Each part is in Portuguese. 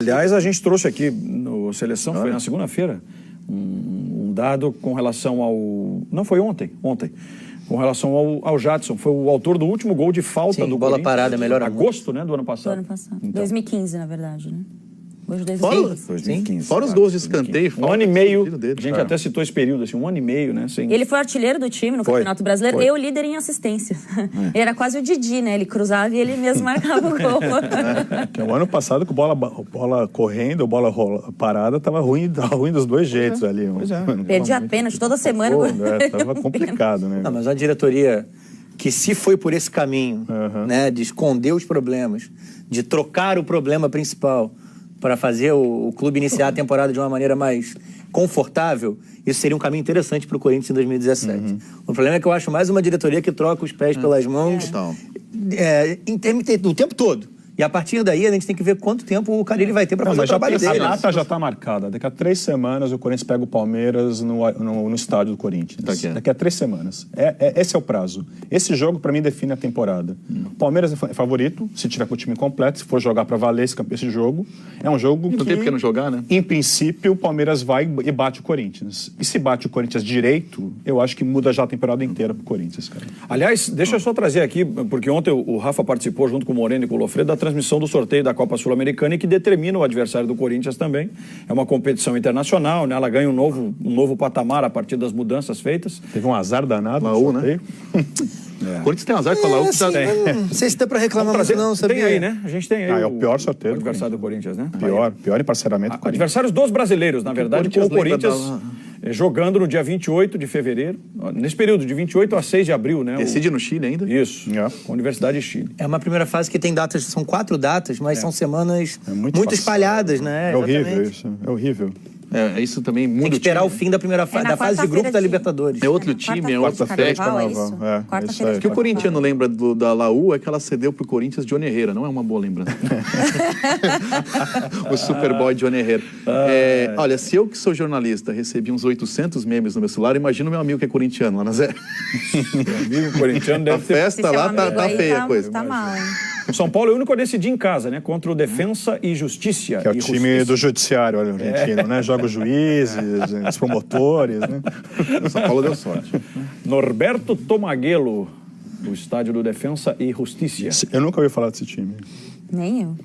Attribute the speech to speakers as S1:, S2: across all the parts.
S1: Aliás, a gente trouxe aqui no Seleção, foi na segunda-feira, um dado com relação ao... Não, foi ontem. Com relação ao Jadson. Foi o autor do último gol de falta do
S2: bola
S1: Corinthians.
S2: parada, melhor
S1: agosto, né, do ano passado.
S3: Do ano passado.
S1: Então.
S3: 2015, na verdade, né? Hoje,
S1: 2015.
S4: Fora os gols de escanteio.
S1: Um ano e meio, a gente até citou esse período, assim, um ano e meio, né? Sem...
S3: Ele foi artilheiro do time no Campeonato Brasileiro e o líder em assistência. Ele era quase o Didi, né? Ele cruzava e ele mesmo marcava o gol.
S5: O ano passado, com bola correndo, bola parada, tava ruim dos dois jeitos ali.
S3: Perdia pênalti toda semana.
S5: Tava complicado, né?
S2: Não, mas a diretoria que se foi por esse caminho, né, de esconder os problemas, de trocar o problema principal para fazer o clube iniciar a temporada de uma maneira mais confortável, isso seria um caminho interessante para o Corinthians em 2017. O problema é que eu acho mais uma diretoria que troca os pés pelas mãos o tempo todo. E a partir daí a gente tem que ver quanto tempo o Carille vai ter para fazer o trabalho dele.
S5: A data já está marcada. Daqui a 3 semanas o Corinthians pega o Palmeiras no estádio do Corinthians. Daqui a 3 semanas. Esse é o prazo. Esse jogo, para mim, define a temporada. O Palmeiras é favorito, se tiver com o time completo, se for jogar para valer esse jogo. É um jogo que...
S4: Não tem porque não jogar, né?
S5: Em princípio, o Palmeiras vai e bate o Corinthians. E se bate o Corinthians direito, eu acho que muda já a temporada inteira pro Corinthians, cara.
S1: Aliás, deixa eu só trazer aqui, porque ontem o Rafa participou junto com o Moreno e com o Lofredo da transmissão do sorteio da Copa Sul-Americana e que determina o adversário do Corinthians também. É uma competição internacional, né? Ela ganha um novo patamar a partir das mudanças feitas.
S5: Teve um azar danado.
S4: Laú, né? O Corinthians tem azar com a Laú.
S2: Não sei se dá para reclamar muito não, sabia?
S1: Tem aí, né? A gente tem aí
S5: é o pior sorteio
S1: o adversário do Corinthians, né?
S5: Pior em parcelamento.
S1: Adversários dos brasileiros, na verdade, com o Corinthians jogando no dia 28 de fevereiro, nesse período de 28 a 6 de abril, né?
S4: Decide no Chile ainda?
S1: Isso, com a Universidade de Chile.
S2: É uma primeira fase que tem datas, são 4 datas, mas são semanas muito espalhadas, né?
S5: É horrível isso, é horrível.
S4: Isso também muda.
S2: Tem que esperar o fim da primeira da fase de grupo da Libertadores.
S4: É outro time, é outra festa.
S3: Quarta-feira.
S4: O que o corintiano lembra da Laú é que ela cedeu pro Corinthians Johnny Herrera. Não é uma boa lembrança. O Superboy Johnny Herrera. Olha, se eu que sou jornalista recebi uns 800 memes no meu celular, imagina o meu amigo que é corintiano lá na Zé.
S1: Meu amigo corintiano deve ter...
S4: A festa lá tá feia a coisa.
S3: Tá mal, hein?
S1: O São Paulo é o único a decidir em casa, né? Contra o Defensa e Justiça.
S5: Que é o time do judiciário argentino, né? Joga os juízes, os promotores, né?
S4: O São Paulo deu sorte.
S1: Norberto Tomaguelo, do estádio do Defensa e Justiça.
S5: Eu nunca ouvi falar desse time.
S3: Nem eu.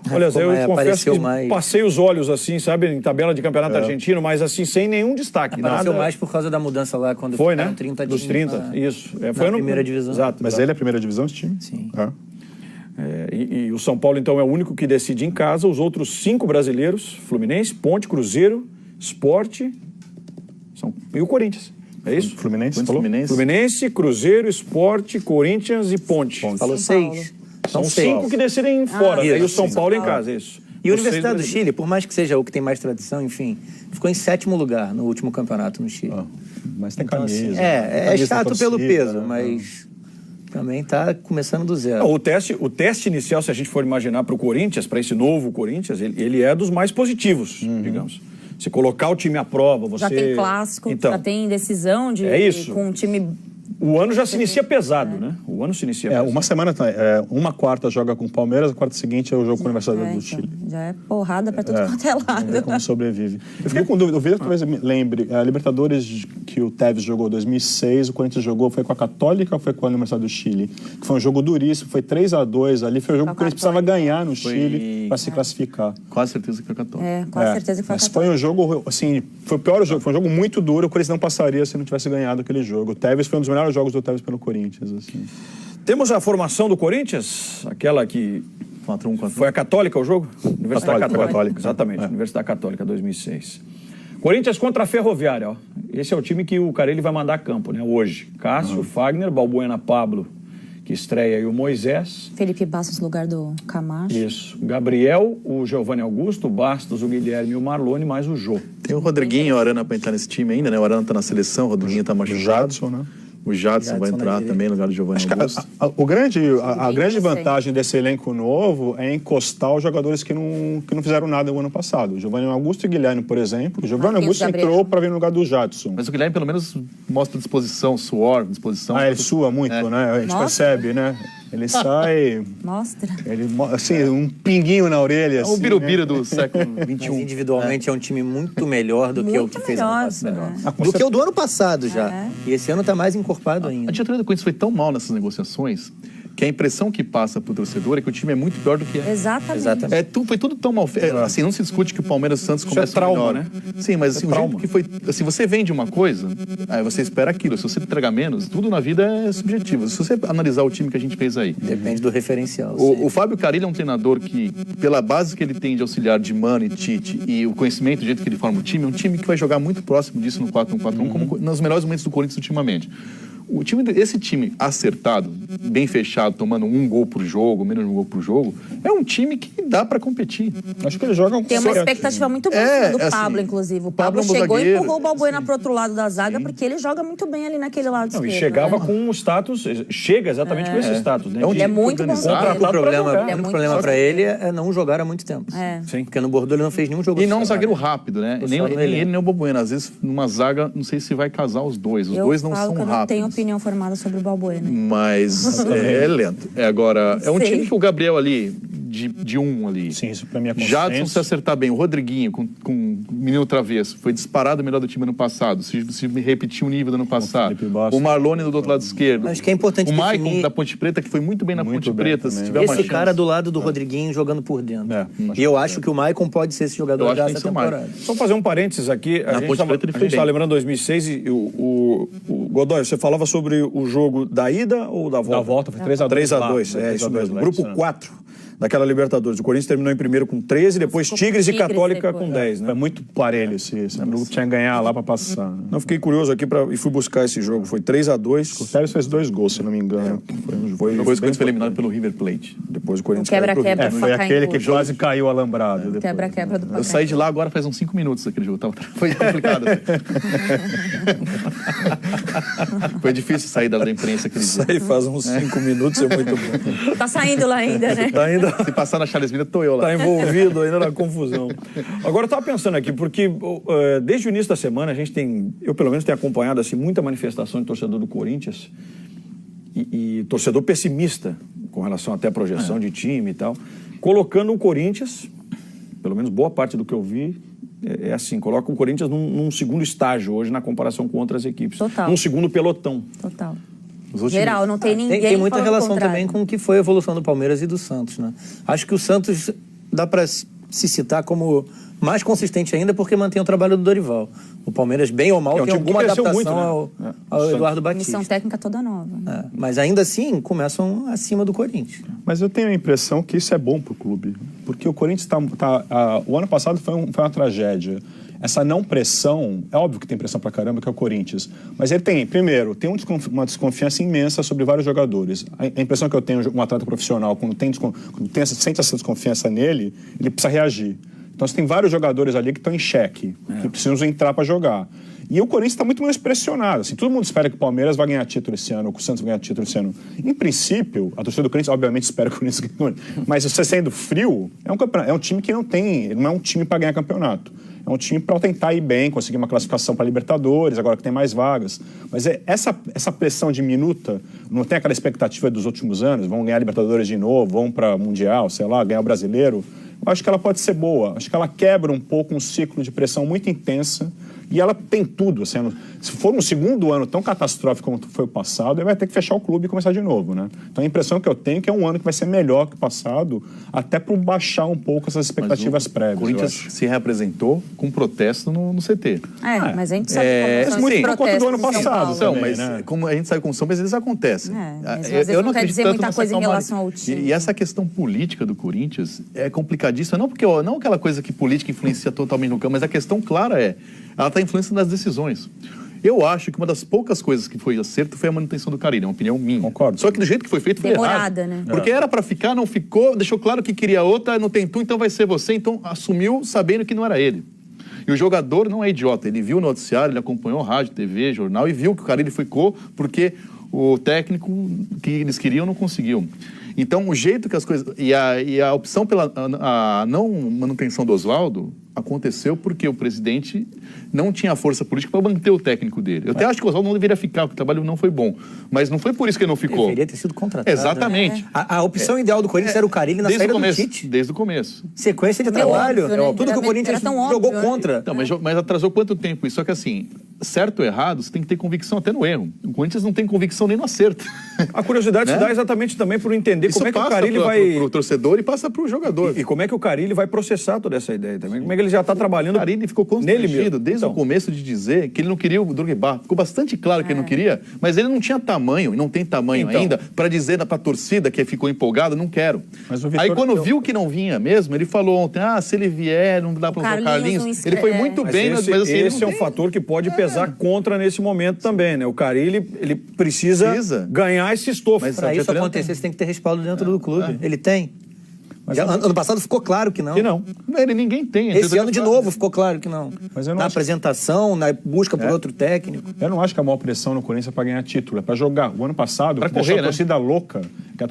S1: Olha, eu confesso que
S2: mais...
S1: passei os olhos, assim, sabe, em tabela de campeonato argentino, mas assim, sem nenhum destaque.
S2: Apareceu mais por causa da mudança lá, quando
S1: foi, né?
S2: 30
S1: dos 30, isso.
S2: Foi na primeira divisão.
S1: Exato.
S5: Mas ele é a primeira divisão, esse time?
S2: Sim.
S1: E o São Paulo, então, é o único que decide em casa. Os outros 5 brasileiros, Fluminense, Ponte, Cruzeiro, Sport e o Corinthians. É isso?
S5: Fluminense?
S1: Fluminense, Cruzeiro, Sport, Corinthians e Ponte.
S2: Falou 6.
S1: São 5 que decidem fora, e o São Paulo em casa, isso.
S2: E a Universidade do Chile, por mais que seja o que tem mais tradição, enfim, ficou em 7º lugar no último campeonato no Chile.
S5: Mas tem
S2: então,
S5: camisa.
S2: Assim, é chato pelo peso, mas também está começando do zero.
S1: O teste inicial, se a gente for imaginar para o Corinthians, para esse novo Corinthians, ele é dos mais positivos, digamos. Se colocar o time à prova, você...
S3: Já tem clássico, já tem decisão de...
S1: É isso.
S3: Com um time...
S1: O ano já se inicia pesado, né? O ano se inicia pesado.
S5: Uma semana, uma quarta joga com o Palmeiras, a quarta seguinte é o jogo com a Universidade do Chile.
S3: Já é porrada pra tudo quanto é lado.
S5: Vamos ver como sobrevive. Eu fiquei com dúvida, o Vitor talvez me lembre, a Libertadores que o Tevez jogou em 2006, o Corinthians jogou, foi com a Católica ou foi com a Universidade do Chile? Que foi um jogo duríssimo, foi 3-2 ali, foi um jogo que o Corinthians precisava ganhar no Chile para se classificar.
S4: Quase certeza que foi a Católica.
S3: Quase certeza que foi a Católica.
S5: Mas foi um jogo, assim, foi o pior jogo, foi um jogo muito duro, o Corinthians não passaria se não tivesse ganhado aquele jogo. O Tevez foi um dos melhores jogos do Tevez pelo Corinthians, assim.
S1: Temos a formação do Corinthians, aquela que foi a Católica o jogo? Universidade Católica. Exatamente, Universidade Católica 2006. Corinthians contra a Ferroviária, ó. Esse é o time que o Carille vai mandar a campo, né, hoje. Cássio, Fagner, Balbuena, Pablo, que estreia aí o Moisés.
S3: Felipe Bastos no lugar do Camacho.
S1: Isso. Gabriel, o Giovanni Augusto, o Bastos, o Guilherme e o Marlone, mais o Jô.
S4: Tem o Rodriguinho e o Arana para entrar nesse time ainda, né? O Arana tá na seleção, o Rodriguinho tá machucado.
S5: O Jadson, né?
S4: O Jadson vai entrar também no lugar do Giovanni Augusto.
S5: A grande vantagem desse elenco novo é encostar os jogadores que não fizeram nada no ano passado. O Giovanni Augusto e o Guilherme, por exemplo. O Giovanni Augusto entrou para vir no lugar do Jadson.
S4: Mas o Guilherme pelo menos mostra disposição, suor, disposição.
S5: Ele sua muito, né? A gente percebe, né? Ele sai...
S3: Mostra.
S5: Assim, um pinguinho na orelha.
S4: É o birubiru do século XXI.
S2: Mas individualmente é um time muito melhor do que o que fez ano passado.
S3: Melhor.
S2: Do que o do ano passado já. E esse ano tá mais encorpado ainda.
S4: A diretoria do Corinthians foi tão mal nessas negociações que a impressão que passa pro torcedor é que o time é muito pior do que é.
S3: Exatamente.
S4: Foi tudo tão mal feito. Assim, não se discute que o Palmeiras e o Santos começam
S1: trauma,
S4: melhor,
S1: né?
S4: Sim, mas assim, o jeito que foi... Assim, você vende uma coisa, aí você espera aquilo. Se você entregar menos, tudo na vida é subjetivo. Se você analisar o time que a gente fez aí...
S2: Depende do referencial.
S4: O Fábio Carille é um treinador que, pela base que ele tem de auxiliar de Mano e Tite e o conhecimento do jeito que ele forma o time, é um time que vai jogar muito próximo disso no 4-1-4-1, como nos melhores momentos do Corinthians ultimamente. Esse time acertado, bem fechado, tomando um gol por jogo, menos de um gol por jogo, é um time que dá pra competir.
S5: Acho que eles jogam...
S3: Tem uma expectativa muito boa do Pablo, inclusive. O Pablo chegou e empurrou o Balbuena pro outro lado da zaga, porque ele joga muito bem ali naquele lado esquerdo.
S1: E chegava com um status... Chega exatamente com esse status, né?
S3: Ele é muito bom.
S2: O problema pra ele é não jogar há muito tempo.
S1: Sim.
S2: Porque no Bordeaux ele não fez nenhum jogo.
S4: E não um zagueiro rápido, né? Nem ele, nem o Balbuena. Às vezes, numa zaga, não sei se vai casar os dois. Os dois não são rápidos.
S3: Eu tenho opinião formada sobre o Balbuena.
S4: Mas é lento. Agora, é um time que o Gabriel ali, de um ali.
S5: Sim, isso pra mim é
S4: Jadson se acertar bem. O Rodriguinho, com menino travesso, foi disparado o melhor do time ano passado. Se me repetir o nível do ano passado. O Marlone do outro lado esquerdo.
S2: Acho que é importante
S4: o Maicon da Ponte Preta, que foi muito bem na Ponte Preta. Se tiver
S2: esse cara do lado do Rodriguinho jogando por dentro. E eu acho que o Maicon pode ser esse jogador já essa temporada.
S1: Só fazer um parênteses aqui. A gente está lembrando 2006 e o Godoy, você falava sobre o jogo da ida ou da volta?
S5: Da volta, foi 3-2.
S1: 3-2, é isso mesmo. Grupo 4 daquela Libertadores. O Corinthians terminou em primeiro com 13, depois Tigres e Católica com 10, né?
S5: Foi muito parelho esse grupo, tinha que ganhar lá pra passar. Né?
S1: Não, fiquei curioso aqui e fui buscar esse jogo. Foi 3-2.
S5: O Tevez fez 2 gols, se não me engano.
S4: Depois o Corinthians foi eliminado pelo River Plate.
S1: Depois o Corinthians
S3: quebra-quebra.
S5: Foi aquele que quase caiu alambrado.
S3: Quebra-quebra do
S4: Eu saí de lá agora faz uns 5 minutos daquele jogo. Foi complicado. Foi difícil sair da imprensa aquele dia.
S1: Sair faz uns 5 minutos é muito bom.
S3: Tá saindo lá ainda, né?
S1: Tá ainda...
S4: Se passar na Charles Miller, tô eu lá.
S1: Tá envolvido ainda na confusão. Agora eu tava pensando aqui, porque desde o início da semana a gente eu pelo menos tenho acompanhado assim, muita manifestação de torcedor do Corinthians e torcedor pessimista com relação até à projeção de time e tal, colocando o Corinthians, pelo menos boa parte do que eu vi, é assim, coloca o Corinthians num segundo estágio hoje na comparação com outras equipes.
S3: Total.
S1: Num segundo pelotão.
S3: Total. Geral, não tem ninguém.
S2: Tem muita relação também com o que foi a evolução do Palmeiras e do Santos, né? Acho que o Santos dá para se citar como mais consistente ainda porque mantém o trabalho do Dorival. O Palmeiras, bem ou mal, tem alguma adaptação
S1: muito, né?
S2: ao Eduardo Batista.
S3: Missão técnica toda nova.
S2: Mas ainda assim, começam acima do Corinthians.
S5: Mas eu tenho a impressão que isso é bom pro clube. Porque o Corinthians o ano passado foi uma tragédia. Essa não pressão, é óbvio que tem pressão pra caramba, que é o Corinthians. Mas ele tem, primeiro, uma desconfiança imensa sobre vários jogadores. A impressão que eu tenho, um atleta profissional, quando sente essa desconfiança nele, ele precisa reagir. Então você tem vários jogadores ali que estão em xeque, que precisam entrar para jogar. E o Corinthians está muito menos pressionado. Assim, todo mundo espera que o Palmeiras vai ganhar título esse ano, ou que o Santos vai ganhar título esse ano. Em princípio, a torcida do Corinthians, obviamente, espera que o Corinthians ganhe. Mas você sendo frio, é um time que não é um time para ganhar campeonato. É um time para tentar ir bem, conseguir uma classificação para Libertadores, agora que tem mais vagas. Mas essa pressão diminuta, não tem aquela expectativa dos últimos anos, vão ganhar Libertadores de novo, vão para Mundial, sei lá, ganhar o Brasileiro. Eu acho que ela pode ser boa. Acho que ela quebra um pouco um ciclo de pressão muito intensa e ela tem tudo. Assim, se for um segundo ano tão catastrófico como foi o passado, ele vai ter que fechar o clube e começar de novo, né? Então a impressão que eu tenho é que é um ano que vai ser melhor que o passado, até para baixar um pouco essas expectativas prévias.
S4: O Corinthians se reapresentou com protesto no CT.
S3: Mas a gente sabe como são os protestos
S5: do ano passado
S4: também,
S5: mas
S4: né? Como a gente sabe como são, mas eles acontecem.
S3: Às vezes não quer dizer muita coisa em relação ao time.
S4: E essa questão política do Corinthians é complicadíssima, não aquela coisa que política influencia totalmente no campo, mas a questão clara ela está influenciando nas decisões. Eu acho que uma das poucas coisas que foi acerto foi a manutenção do Carille, é uma opinião minha.
S5: Concordo.
S4: Só que do jeito que foi feito foi
S3: demorada,
S4: errado.
S3: né?
S4: Porque era para ficar, não ficou, deixou claro que queria outra, não tentou, então vai ser você, então assumiu sabendo que não era ele. E o jogador não é idiota, ele viu o noticiário, ele acompanhou rádio, TV, jornal e viu que o Carille ficou porque o técnico que eles queriam não conseguiu. Então, o jeito que as coisas... E a opção pela a não manutenção do Oswaldo aconteceu porque o presidente não tinha força política para manter o técnico dele. Eu até acho que o Oswaldo não deveria ficar, porque o trabalho não foi bom. Mas não foi por isso que ele não ficou.
S2: Deveria ter sido contratado.
S4: Exatamente.
S2: Né? A opção ideal do Corinthians era o Carille na saída do Tite.
S4: Desde o começo.
S2: Sequência de trabalho.
S3: Óbvio, né?
S2: Tudo que o Corinthians jogou contra.
S4: Então, mas atrasou quanto tempo isso? Só que assim, certo ou errado, você tem que ter convicção até no erro. O Corinthians não tem convicção nem no acerto.
S1: A curiosidade se dá exatamente também por entender
S4: Isso
S1: como é que o
S4: passa
S1: Carille vai...
S4: pro torcedor e passa pro jogador.
S1: E como é que o Carille vai processar toda essa ideia também. Como é que ele já está trabalhando.
S4: O Carille ficou constrangido desde o começo de dizer que ele não queria o Drogba. Ficou bastante claro que ele não queria, mas ele não tinha tamanho, e não tem tamanho ainda, para dizer para a torcida que ficou empolgada, não quero.
S5: Mas o Vitor,
S4: aí quando viu que não vinha mesmo, ele falou ontem, se ele vier, não dá para usar o Carlinhos. Ele foi muito bem, mas assim,
S1: esse é um fator que pode pesar contra nesse momento também, né? O Carille, ele precisa ganhar esse estofo.
S2: Mas para isso acontecer, você tem que ter respaldo dentro do clube. Ele tem. Mas ano passado ficou claro que não.
S1: Que não.
S4: Ninguém tem.
S2: Esse ano de novo ficou claro que não.
S5: Mas eu não
S2: na
S5: acho...
S2: apresentação, na busca por outro técnico.
S5: Eu não acho que a maior pressão no Corinthians é para ganhar título, é para jogar. O ano passado,
S4: pra
S5: deixou
S4: correr,
S5: a torcida louca.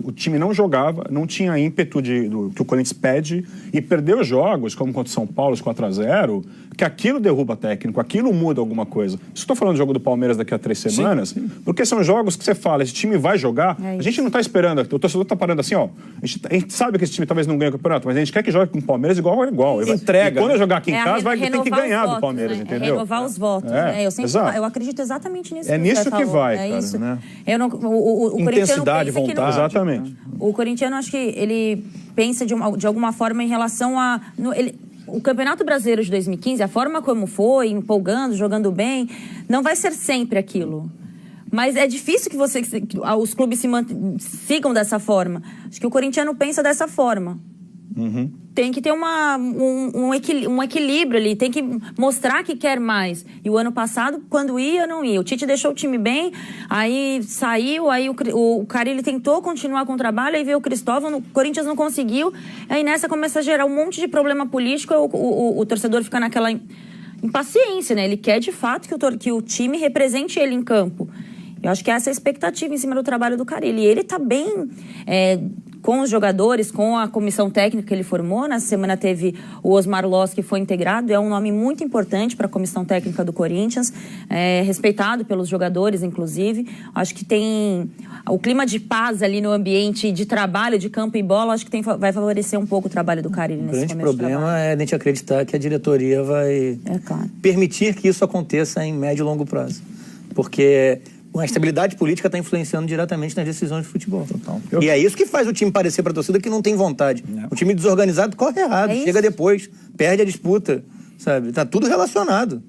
S5: O time não jogava, não tinha ímpeto do que o Corinthians pede e perdeu jogos, como contra o São Paulo, os 4-0, que aquilo derruba técnico, aquilo muda alguma coisa. Estou falando do jogo do Palmeiras daqui a 3 semanas, sim. Porque são jogos que você fala, esse time vai jogar, a gente não está esperando, o torcedor está parando assim, ó, a gente sabe que esse time talvez não ganhe o campeonato, mas a gente quer que jogue com o Palmeiras igual.
S1: Entrega.
S5: E quando eu jogar aqui em casa, tem que ganhar do Palmeiras,
S3: né?
S5: entendeu?
S3: Renovar os votos. Né? Eu acredito exatamente nisso.
S5: É nisso que vai,
S3: cara,
S5: isso.
S3: Né? O
S1: intensidade, vontade.
S5: Exatamente.
S3: O corintiano, acho que ele pensa de alguma forma em relação a... O Campeonato Brasileiro de 2015, a forma como foi, empolgando, jogando bem, não vai ser sempre aquilo. Mas é difícil que os clubes sigam dessa forma. Acho que o corintiano pensa dessa forma.
S5: Uhum.
S3: Tem que ter um equilíbrio ali, tem que mostrar que quer mais. E o ano passado, quando ia, não ia. O Tite deixou o time bem, aí saiu, aí o Carille tentou continuar com o trabalho, aí veio o Cristóvão, o Corinthians não conseguiu, aí nessa começa a gerar um monte de problema político, o torcedor fica naquela impaciência, né? Ele quer de fato que o time represente ele em campo. Eu acho que essa é a expectativa em cima do trabalho do Carille. E ele está bem com os jogadores, com a comissão técnica que ele formou. Na semana teve o Osmar Loss, que foi integrado. É um nome muito importante para a comissão técnica do Corinthians. Respeitado pelos jogadores, inclusive. Acho que tem o clima de paz ali no ambiente de trabalho, de campo e bola. Acho que vai favorecer um pouco o trabalho do Carille nesse começo. O grande problema é
S2: a gente acreditar que a diretoria vai permitir que isso aconteça em médio e longo prazo. Porque... a estabilidade política está influenciando diretamente nas decisões de futebol. Total. E é isso que faz o time parecer para a torcida que não tem vontade. O time desorganizado corre errado, chega depois, perde a disputa, sabe? Tá tudo relacionado.